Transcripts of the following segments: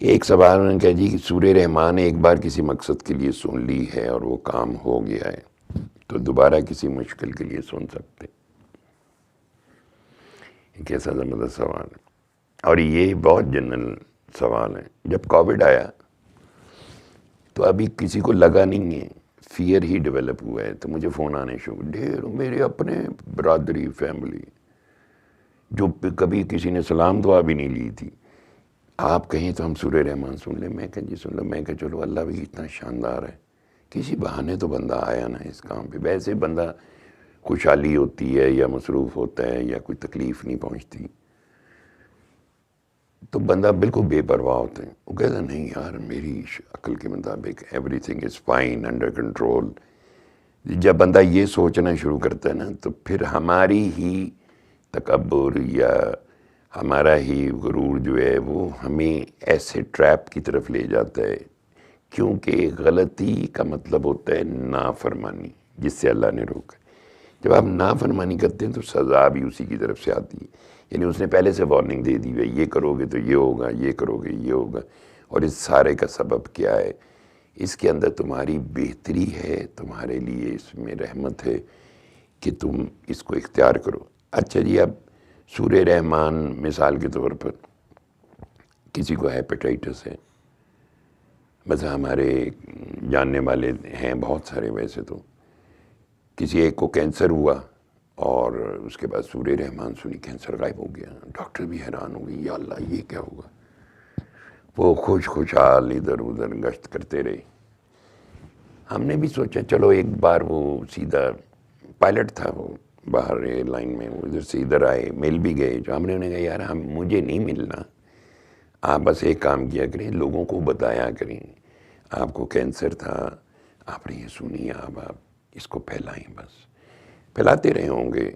ایک سوال نے کہا جی کہ سورہ رحمان ایک بار کسی مقصد کے لیے سن لی ہے اور وہ کام ہو گیا ہے تو دوبارہ کسی مشکل کے لیے سن سکتے؟ یہ کیسا زبردست سوال ہے، اور یہ بہت جنرل سوال ہے۔ جب کووڈ آیا تو ابھی کسی کو لگا نہیں ہے، فیئر ہی ڈیولپ ہوا ہے، تو مجھے فون آنے شروع، ڈھیر میرے اپنے برادری فیملی جو کبھی کسی نے سلام دعا بھی نہیں لی تھی، آپ کہیں تو ہم سورہ رحمان سن لیں۔ میں کہا جی سن لو۔ میں کہا چلو اللہ بھی اتنا شاندار ہے، کسی بہانے تو بندہ آیا نا اس کام پہ۔ ویسے بندہ خوشحالی ہوتی ہے یا مصروف ہوتا ہے یا کوئی تکلیف نہیں پہنچتی تو بندہ بالکل بے پرواہ ہوتا ہے، وہ کہتا ہے نہیں یار میری عقل کے مطابق everything is fine under control. جب بندہ یہ سوچنا شروع کرتا ہے نا تو پھر ہماری ہی تکبر یا ہمارا ہی غرور جو ہے وہ ہمیں ایسے ٹریپ کی طرف لے جاتا ہے، کیونکہ غلطی کا مطلب ہوتا ہے نافرمانی، جس سے اللہ نے روکا۔ جب آپ نافرمانی کرتے ہیں تو سزا بھی اسی کی طرف سے آتی ہے، یعنی اس نے پہلے سے وارننگ دے دی ہے، یہ کرو گے تو یہ ہوگا، یہ کرو گے یہ ہوگا۔ اور اس سارے کا سبب کیا ہے؟ اس کے اندر تمہاری بہتری ہے، تمہارے لیے اس میں رحمت ہے کہ تم اس کو اختیار کرو۔ اچھا جی، اب سورہ رحمان مثال کے طور پر کسی کو ہیپیٹائٹس ہے، بس ہمارے جاننے والے ہیں بہت سارے، ویسے تو کسی ایک کو کینسر ہوا اور اس کے بعد سورہ رحمان سنی، کینسر غائب ہو گیا، ڈاکٹر بھی حیران ہو گئی، یا اللہ یہ کیا ہوگا۔ وہ خوشحال ادھر ادھر گشت کرتے رہے۔ ہم نے بھی سوچا چلو ایک بار، وہ سیدھا پائلٹ تھا، وہ باہر ایئر لائن میں، وہ ادھر سے ادھر آئے، مل بھی گئے، جو ہم نے انہیں کہا یار مجھے نہیں ملنا، آپ بس ایک کام کیا کریں، لوگوں کو بتایا کریں آپ کو کینسر تھا، آپ نے یہ سنی، اب آپ اس کو پھیلائیں، بس پھیلاتے رہے ہوں گے۔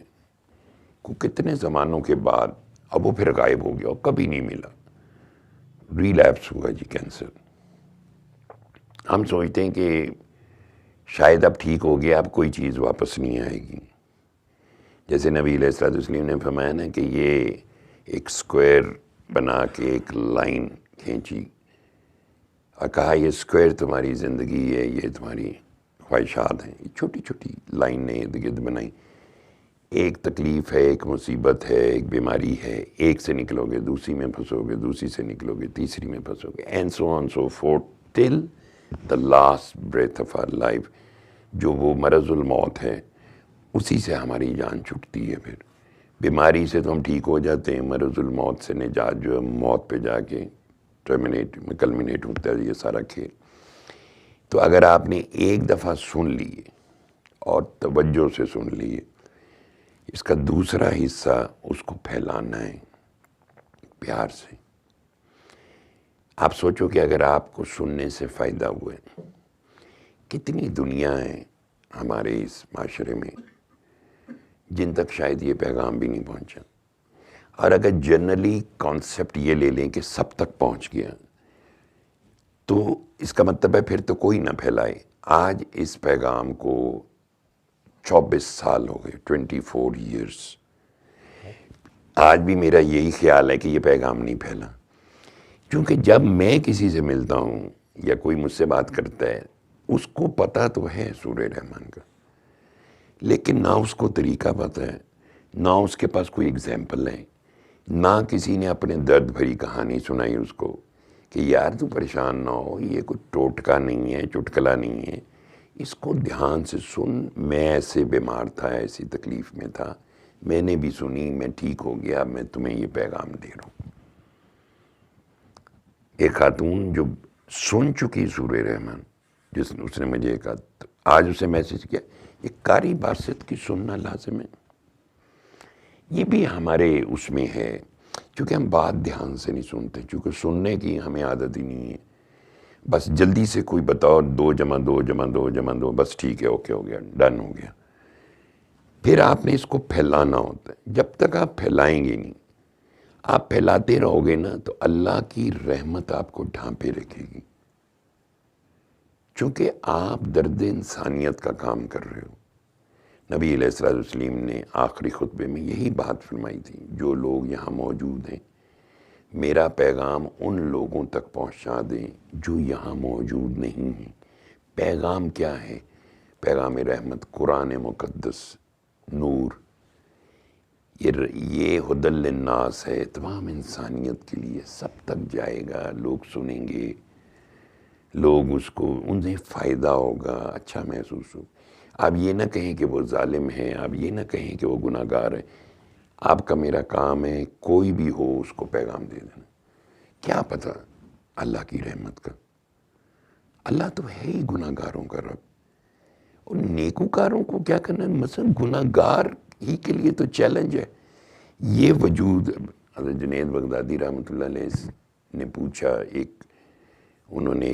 کتنے زمانوں کے بعد اب وہ پھر غائب ہو گیا اور کبھی نہیں ملا، ریلیپس ہوا جی کینسر۔ ہم سوچتے ہیں کہ شاید اب ٹھیک ہو گیا، اب کوئی چیز واپس نہیں آئے گی۔ جیسے نبی علیہ السلام نے فرمایا نا کہ یہ ایک سکوئر بنا کے ایک لائن کھینچی اور کہا یہ سکوئر تمہاری زندگی ہے، یہ تمہاری خواہشات ہیں، یہ چھوٹی چھوٹی لائن نے ارد گرد بنائی۔ ایک تکلیف ہے، ایک مصیبت ہے، ایک بیماری ہے، ایک سے نکلو گے دوسری میں پھنسو گے، دوسری سے نکلو گے تیسری میں پھنسو گے، and so on so forth till the last breath of our life, جو وہ مرض الموت ہے، اسی سے ہماری جان چھٹتی ہے۔ پھر بیماری سے تو ہم ٹھیک ہو جاتے ہیں، مرض الموت سے نجات جو ہے موت پہ جا کے کلمینیٹ ہوتا ہے یہ سارا کھیل۔ تو اگر آپ نے ایک دفعہ سن لیے اور توجہ سے سن لیے، اس کا دوسرا حصہ اس کو پھیلانا ہے پیار سے۔ آپ سوچو کہ اگر آپ کو سننے سے فائدہ ہوئے، کتنی دنیا ہے ہمارے اس معاشرے میں جن تک شاید یہ پیغام بھی نہیں پہنچا، اور اگر جنرلی کانسیپٹ یہ لے لیں کہ سب تک پہنچ گیا تو اس کا مطلب ہے پھر تو کوئی نہ پھیلائے۔ آج اس پیغام کو 24 سال ہو گئے، 24 ایئرس، آج بھی میرا یہی خیال ہے کہ یہ پیغام نہیں پھیلا، کیونکہ جب میں کسی سے ملتا ہوں یا کوئی مجھ سے بات کرتا ہے، اس کو پتہ تو ہے سورہ رحمان کا، لیکن نہ اس کو طریقہ پتہ ہے، نہ اس کے پاس کوئی اگزامپل ہے، نہ کسی نے اپنے درد بھری کہانی سنائی اس کو کہ یار تو پریشان نہ ہو، یہ کوئی ٹوٹکا نہیں ہے، چٹکلا نہیں ہے، اس کو دھیان سے سن، میں ایسے بیمار تھا، ایسی تکلیف میں تھا، میں نے بھی سنی، میں ٹھیک ہو گیا، میں تمہیں یہ پیغام دے رہا ہوں۔ ایک خاتون جو سن چکی سورہ رحمان، اس نے مجھے کہا، آج اسے میسج کیا، ایک قاری باسط کی سننا لازم ہے۔ یہ بھی ہمارے اس میں ہے، کیونکہ ہم بات دھیان سے نہیں سنتے، چونکہ سننے کی ہمیں عادت ہی نہیں ہے، بس جلدی سے کوئی بتاؤ، 2 جمع 2 جمع 2 جمع 2، بس ٹھیک ہے، اوکے ہو گیا، ڈن ہو گیا۔ پھر آپ نے اس کو پھیلانا ہوتا ہے، جب تک آپ پھیلائیں گے نہیں، آپ پھیلاتے رہو گے نا تو اللہ کی رحمت آپ کو ڈھانپے رکھے گی، چونکہ آپ درد انسانیت کا کام کر رہے ہو۔ نبی علیہ السلام نے آخری خطبے میں یہی بات فرمائی تھی، جو لوگ یہاں موجود ہیں میرا پیغام ان لوگوں تک پہنچا دیں جو یہاں موجود نہیں ہیں۔ پیغام کیا ہے؟ پیغام رحمت قرآن مقدس، نور، یہ ہدی للناس ہے، تمام انسانیت کے لیے، سب تک جائے گا، لوگ سنیں گے، لوگ اس کو، انہیں فائدہ ہوگا، اچھا محسوس ہو۔ آپ یہ نہ کہیں کہ وہ ظالم ہیں، آپ یہ نہ کہیں کہ وہ گناہ گار ہیں۔ آپ کا میرا کام ہے کوئی بھی ہو اس کو پیغام دے دینا۔ کیا پتہ اللہ کی رحمت کا، اللہ تو ہے ہی گناہ گاروں کا رب، اور نیکوکاروں کو کیا کرنا ہے؟ مثلا گناہ گار ہی کے لیے تو چیلنج ہے یہ وجود۔ حضرت جنید بغدادی رحمۃ اللہ علیہ نے پوچھا، انہوں نے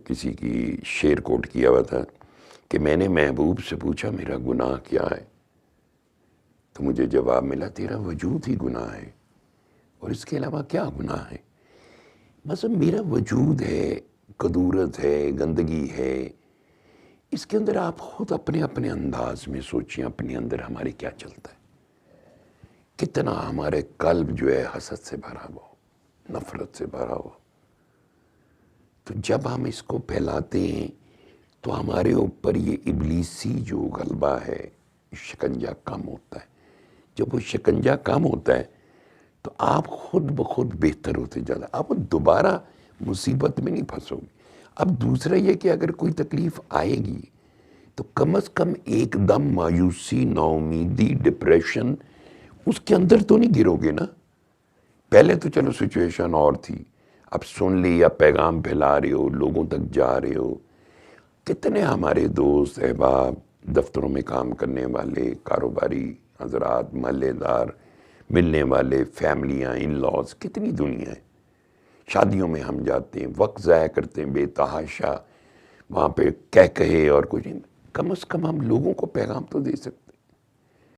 کسی کی شعر کوٹ کیا ہوا تھا کہ میں نے محبوب سے پوچھا میرا گناہ کیا ہے، تو مجھے جواب ملا تیرا وجود ہی گناہ ہے، اور اس کے علاوہ کیا گناہ ہے؟ مثلا میرا وجود ہے، کدورت ہے، گندگی ہے، اس کے اندر آپ خود اپنے اپنے انداز میں سوچیں، اپنے اندر ہمارے کیا چلتا ہے، کتنا ہمارے قلب جو ہے حسد سے بھرا ہوا ہو، نفرت سے بھرا ہوا۔ تو جب ہم اس کو پھیلاتے ہیں تو ہمارے اوپر یہ ابلیسی جو غلبہ ہے، شکنجہ کم ہوتا ہے۔ جب وہ شکنجہ کم ہوتا ہے تو آپ خود بخود بہتر ہوتے جاتا ہے، آپ دوبارہ مصیبت میں نہیں پھنسو گے۔ اب دوسرا یہ کہ اگر کوئی تکلیف آئے گی تو کم از کم ایک دم مایوسی، ناامیدی، ڈپریشن، اس کے اندر تو نہیں گرو گے نا۔ پہلے تو چلو سچویشن اور تھی، اب سن لی، یا پیغام پھیلا رہے ہو، لوگوں تک جا رہے ہو۔ کتنے ہمارے دوست احباب، دفتروں میں کام کرنے والے، کاروباری حضرات، محلے دار، ملنے والے، فیملیاں، ان لاز، کتنی دنیا ہے۔ شادیوں میں ہم جاتے ہیں، وقت ضائع کرتے ہیں بے تحاشا، وہاں پہ کہے اور کچھ نہیں۔ کم از کم ہم لوگوں کو پیغام تو دے سکتے ہیں۔